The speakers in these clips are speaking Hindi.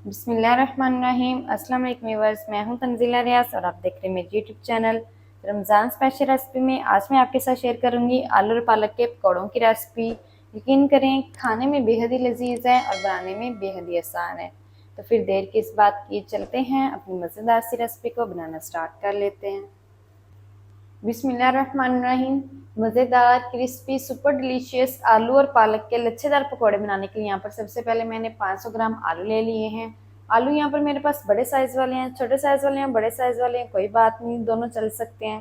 बिस्मिल्लाहिर्रहमानिर्रहीम। अस्सलाम वालेकुम व्यूअर्स, मैं हूं तंजीला रियाज और आप देख रहे हैं मेरे YouTube channel. Ramzan special recipe में आज मैं आपके साथ शेयर करूंगी आलू और पालक के पकौड़ों की रेसिपी। यकीन करें खाने में बेहद ही लजीज है और बनाने में बेहद ही आसान है। तो फिर देर किस बात की, चलते हैं अपनी मज़ेदार सी रेसिपी को बनाना स्टार्ट कर लेते हैं। बिस्मिल्लाहिर्रहमानिर्रहीम। मज़ेदार क्रिस्पी सुपर डिलीशियस आलू और पालक के लच्छेदार पकौड़े बनाने के लिए यहाँ पर सबसे पहले मैंने 500 ग्राम आलू ले लिए हैं। आलू यहाँ पर मेरे पास बड़े साइज़ वाले हैं, छोटे साइज़ वाले हैं, बड़े साइज़ वाले हैं, कोई बात नहीं, दोनों चल सकते हैं।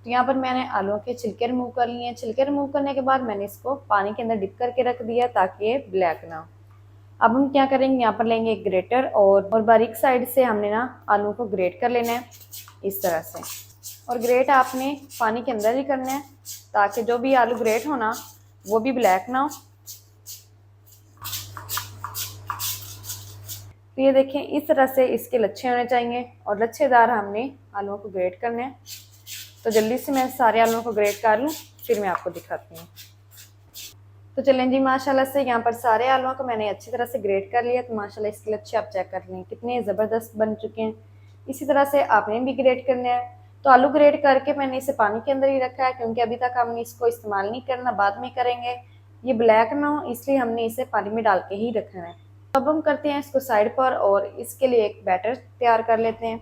तो यहाँ पर मैंने आलूओं के छिलके रिमूव कर लिए हैं। छिलके रिमूव करने के बाद मैंने इसको पानी के अंदर डिप करके रख दिया ताकि ये ब्लैक ना हो। अब हम क्या करेंगे, यहाँ पर लेंगे एक ग्रेटर और बारीक साइड से हमने ना आलू को ग्रेट कर लेना है इस तरह से। और ग्रेट आपने पानी के अंदर ही करना है ताकि जो भी आलू ग्रेट हो ना वो भी ब्लैक ना हो। तो ये देखें इस तरह से इसके लच्छे होने चाहिए और लच्छेदार हमने आलूओं को ग्रेट करने हैं। तो जल्दी से मैं सारे आलूओं को ग्रेट कर लूँ फिर मैं आपको दिखाती हूँ। तो चलें जी, माशाल्लाह से यहाँ पर सारे आलूओं को मैंने अच्छी तरह से ग्रेट कर लिया। तो माशाल्लाह इसके लच्छे आप चेक कर लें कितने ज़बरदस्त बन चुके हैं। इसी तरह से आपने भी ग्रेट करना है। तो आलू ग्रेट करके मैंने इसे पानी के अंदर ही रखा है क्योंकि अभी तक हमने इसको इस्तेमाल नहीं करना, बाद में करेंगे। ये ब्लैक ना हो इसलिए हमने इसे पानी में डाल के ही रखना है। अब हम करते हैं इसको साइड पर और इसके लिए एक बैटर तैयार कर लेते हैं।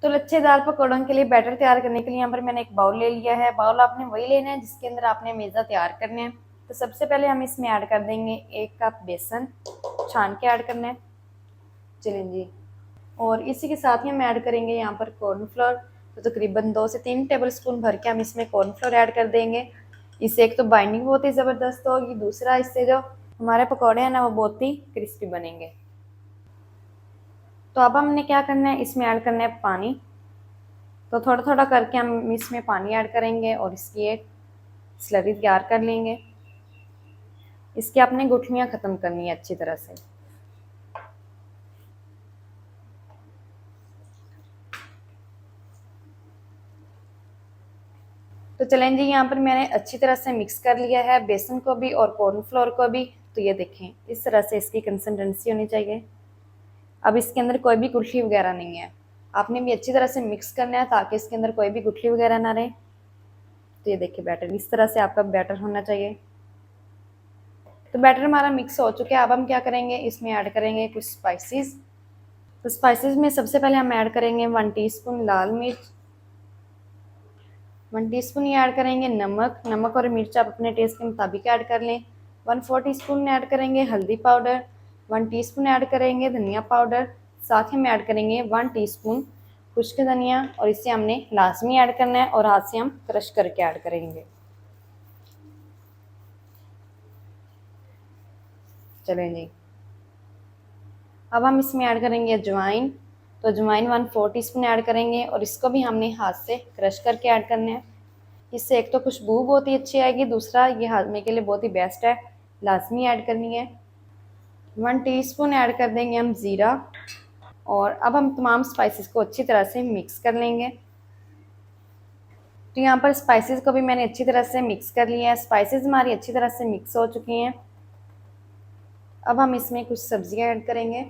तो लच्छेदार पकौड़ों के लिए बैटर तैयार करने के लिए यहाँ पर मैंने एक बाउल ले लिया है। बाउल आपने वही लेना है जिसके अंदर आपने मेज़ा तैयार करना है। तो सबसे पहले हम इसमें ऐड कर देंगे 1 कप बेसन, छान के ऐड करना है। चलें जी, और इसी के साथ ही हम ऐड करेंगे यहाँ पर कॉर्नफ्लोर। तो तकरीबन 2 से 3 टेबल स्पून भर के हम इसमें कॉर्नफ्लोर ऐड कर देंगे। इससे एक तो बाइंडिंग बहुत ही ज़बरदस्त होगी, दूसरा इससे जो हमारे पकौड़े हैं ना वो बहुत ही क्रिस्पी बनेंगे। तो अब हमने क्या करना है, इसमें ऐड करना है पानी। तो थोड़ा थोड़ा करके हम इसमें पानी ऐड करेंगे और इसकी एक स्लरी तैयार कर लेंगे। इसकी आपने गुठलियाँ ख़त्म करनी है अच्छी तरह से। तो चलें जी, यहाँ पर मैंने अच्छी तरह से मिक्स कर लिया है बेसन को भी और कॉर्नफ्लोर को भी। तो ये देखें इस तरह से इसकी कंसिस्टेंसी होनी चाहिए। अब इसके अंदर कोई भी गुठली वगैरह नहीं है, आपने भी अच्छी तरह से मिक्स करना है ताकि इसके अंदर कोई भी गुठली वगैरह ना रहे। तो ये देखिए बैटर इस तरह से आपका बैटर होना चाहिए। तो बैटर हमारा मिक्स हो चुका है। अब हम क्या करेंगे, इसमें ऐड करेंगे कुछ स्पाइसेस। तो स्पाइसेस में सबसे पहले हम ऐड करेंगे 1 टीस्पून लाल मिर्च, 1 टीस्पून ही ऐड करेंगे नमक। नमक और मिर्च आप अपने टेस्ट के मुताबिक ऐड कर लें। 1/4 टीस्पून ऐड करेंगे हल्दी पाउडर, 1 टीस्पून ऐड करेंगे धनिया पाउडर, साथ ही में ऐड करेंगे 1 टीस्पून खुश्क धनिया और इसे हमने लाजमी ऐड करना है और हाथ से हम क्रश करके ऐड करेंगे। चलें जी, अब हम इसमें ऐड करेंगे अजवाइन। तो अजवाइन 1/4 टीस्पून ऐड करेंगे और इसको भी हमने हाथ से क्रश करके ऐड करना है। इससे एक तो खुशबू बहुत ही अच्छी आएगी, दूसरा ये हाजमे के लिए बहुत ही बेस्ट है, लाजमी ऐड करनी है। 1 टीस्पून ऐड कर देंगे हम ज़ीरा और अब हम तमाम स्पाइसेस को अच्छी तरह से मिक्स कर लेंगे। तो यहाँ पर स्पाइसेस को भी मैंने अच्छी तरह से मिक्स कर लिया है। स्पाइसेस हमारी अच्छी तरह से मिक्स हो चुकी हैं। अब हम इसमें कुछ सब्जियाँ ऐड करेंगे।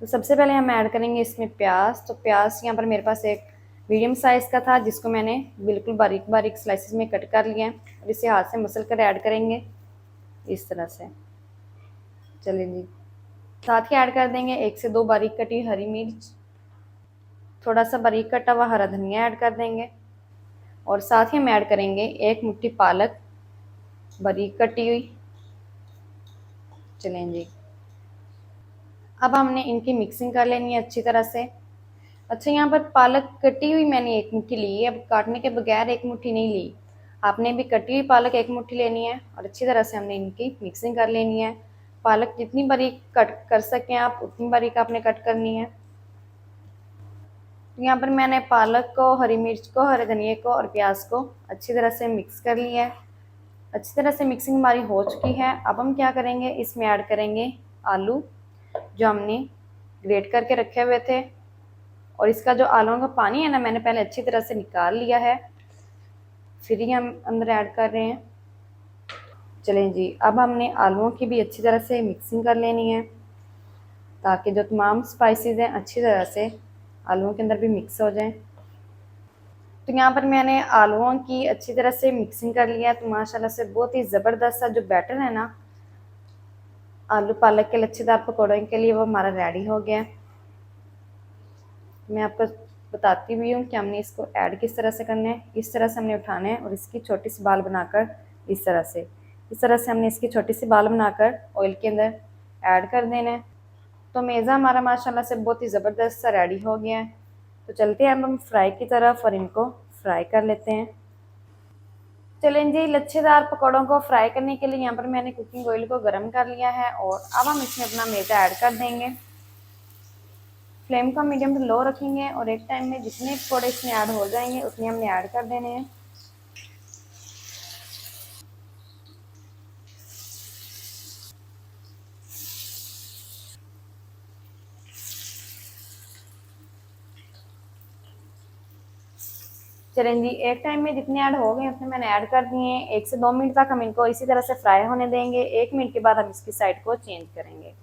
तो सबसे पहले हम ऐड करेंगे इसमें प्याज। तो प्याज यहाँ पर मेरे पास एक मीडियम साइज़ का था जिसको मैंने बिल्कुल बारीक बारीक स्लाइसेस में कट कर लिया है और इसे हाथ से मसल कर ऐड करेंगे इस तरह से। चलिए जी, साथ ही ऐड कर देंगे 1 से 2 बारीक कटी हरी मिर्च, थोड़ा सा बारीक कटा हुआ हरा धनिया ऐड कर देंगे और साथ ही हम ऐड करेंगे 1 मुट्ठी पालक बारीक कटी हुई। चलें जी, अब हमने इनकी मिक्सिंग कर लेनी है अच्छी तरह से। अच्छा, यहाँ पर पालक कटी हुई मैंने 1 मुट्ठी ली है। अब काटने के बगैर 1 मुट्ठी नहीं ली, आपने भी कटी हुई पालक 1 मुट्ठी लेनी है और अच्छी तरह से हमने इनकी मिक्सिंग कर लेनी है। पालक जितनी बारीक कट कर सकें आप उतनी बारीक आपने कट करनी है। तो यहाँ पर मैंने पालक को, हरी मिर्च को, हरे धनिए को और प्याज को अच्छी तरह से मिक्स कर लिया है। अच्छी तरह से मिक्सिंग हमारी हो चुकी है। अब हम क्या करेंगे, इसमें ऐड करेंगे आलू जो हमने ग्रेट करके रखे हुए थे और इसका जो आलूओं का पानी है ना मैंने पहले अच्छी तरह से निकाल लिया है, फिर ही हम अंदर ऐड कर रहे हैं। चलें जी, अब हमने आलूओं की भी अच्छी तरह से मिक्सिंग कर लेनी है। ताकि जो तमाम स्पाइसेस हैं अच्छी तरह से आलूओं के अंदर भी मिक्स हो जाएं। तो यहाँ पर मैंने आलूओं की अच्छी तरह से मिक्सिंग कर लिया है। तो माशाल्लाह से बहुत ही ज़बरदस्त सा जो बैटर है ना आलू पालक के लच्छेदार पकौड़ों के लिए, वो हमारा रेडी हो गया है। मैं आपको बताती भी हूँ कि हमने इसको ऐड किस तरह से करना है। इस तरह से हमने उठाना है और इसकी छोटी सी बाल बनाकर इस तरह से हमने इसकी छोटी सी बाल बनाकर ऑयल के अंदर ऐड कर देना है। तो मेज़ा हमारा माशाल्लाह से बहुत ही ज़बरदस्त सा रेडी हो गया है। तो चलते हैं अब हम फ्राई की तरफ और इनको फ्राई कर लेते हैं। चलें जी, लच्छेदार पकौड़ों को फ्राई करने के लिए यहाँ पर मैंने कुकिंग ऑयल को गर्म कर लिया है और अब हम इसमें अपना मैदा ऐड कर देंगे। फ्लेम को मीडियम टू लो रखेंगे और एक टाइम में जितने पकौड़े इसमें ऐड हो जाएंगे उतने हमने ऐड कर देने हैं। चलें जी, एक टाइम में जितने ऐड हो गए उतने मैंने ऐड कर दिए हैं। 1 से 2 मिनट तक हम इनको इसी तरह से फ्राई होने देंगे। 1 मिनट के बाद हम इसकी साइड को चेंज करेंगे।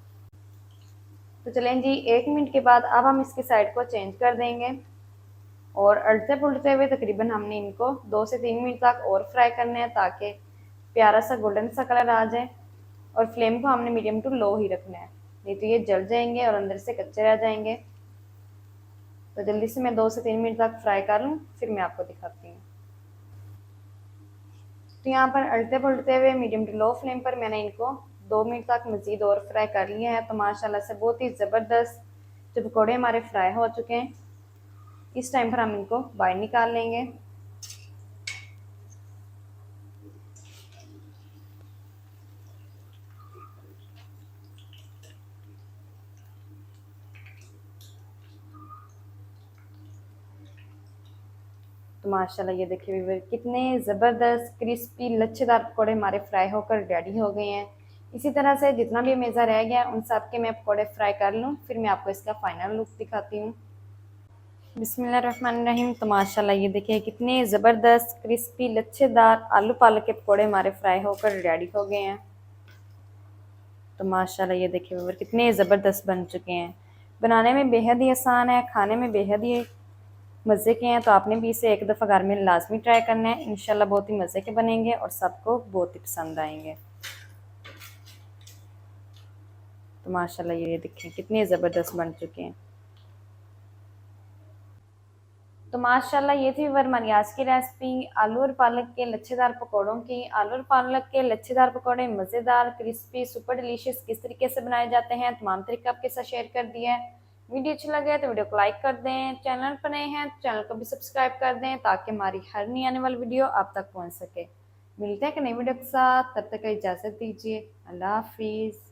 तो चलें जी, 1 मिनट के बाद अब हम इसकी साइड को चेंज कर देंगे और उलटते पुलटते हुए तकरीबन हमने इनको 2 से 3 मिनट तक और फ्राई करना है ताकि प्यारा सा गोल्डन सा कलर आ जाए। और फ्लेम को हमने मीडियम टू लो ही रखना है, नहीं तो ये जल जाएंगे और अंदर से कच्चे रह जाएंगे। तो जल्दी से मैं 2 से 3 मिनट तक फ्राई कर लूँ, फिर मैं आपको दिखाती हूँ। तो यहाँ पर उलटते पुलटते हुए मीडियम टू लो फ्लेम पर मैंने इनको 2 मिनट तक मज़ीद और फ्राई कर लिया है। तो माशाल्लाह से बहुत ही ज़बरदस्त जो पकौड़े हमारे फ्राई हो चुके हैं। इस टाइम पर हम इनको बाहर निकाल लेंगे। तो माशाल्लाह ये देखिए व्यूअर, कितने ज़बरदस्त क्रिस्पी लच्छेदार पकौड़े हमारे फ्राई होकर रेडी हो गए हैं। इसी तरह से जितना भी मेज़ा रह गया उन सब के मैं पकौड़े फ्राई कर लूँ, फिर मैं आपको इसका फाइनल लुक दिखाती हूँ। बिस्मिल्लाहिर्रहमानिर्रहीम। तो माशाल्लाह ये देखिए कितने ज़बरदस्त क्रिस्पी लच्छेदार आलू पालक के पकौड़े हमारे फ्राई होकर रेडी हो गए हैं। तो माशाल्लाह ये देखिए व्यूअर, कितने ज़बरदस्त बन चुके हैं। बनाने में बेहद ही आसान है, खाने में बेहद ही मज़े के हैं। तो आपने भी इसे एक दफ़ा घर में लाजमी ट्राई करना है। इंशाल्लाह बहुत ही मज़े के बनेंगे और सबको बहुत ही पसंद आएंगे। तो माशाल्लाह ये देखें कितने ज़बरदस्त बन चुके हैं। तो माशाल्लाह ये थी हमारी आज की रेसिपी आलू और पालक के लच्छेदार पकौड़ों की। आलू और पालक के लच्छेदार पकौड़े मज़ेदार क्रिस्पी सुपर डिलीशियस किस तरीके से बनाए जाते हैं तमाम तरीका आपके साथ शेयर कर दिया है। वीडियो अच्छा लगे तो वीडियो को लाइक कर दें। चैनल पर नए हैं तो चैनल को भी सब्सक्राइब कर दें ताकि हमारी हर नई आने वाली वीडियो आप तक पहुँच सके। मिलते हैं कि नई वीडियो के साथ, तब तक इजाज़त दीजिए। अल्लाह हाफिज़।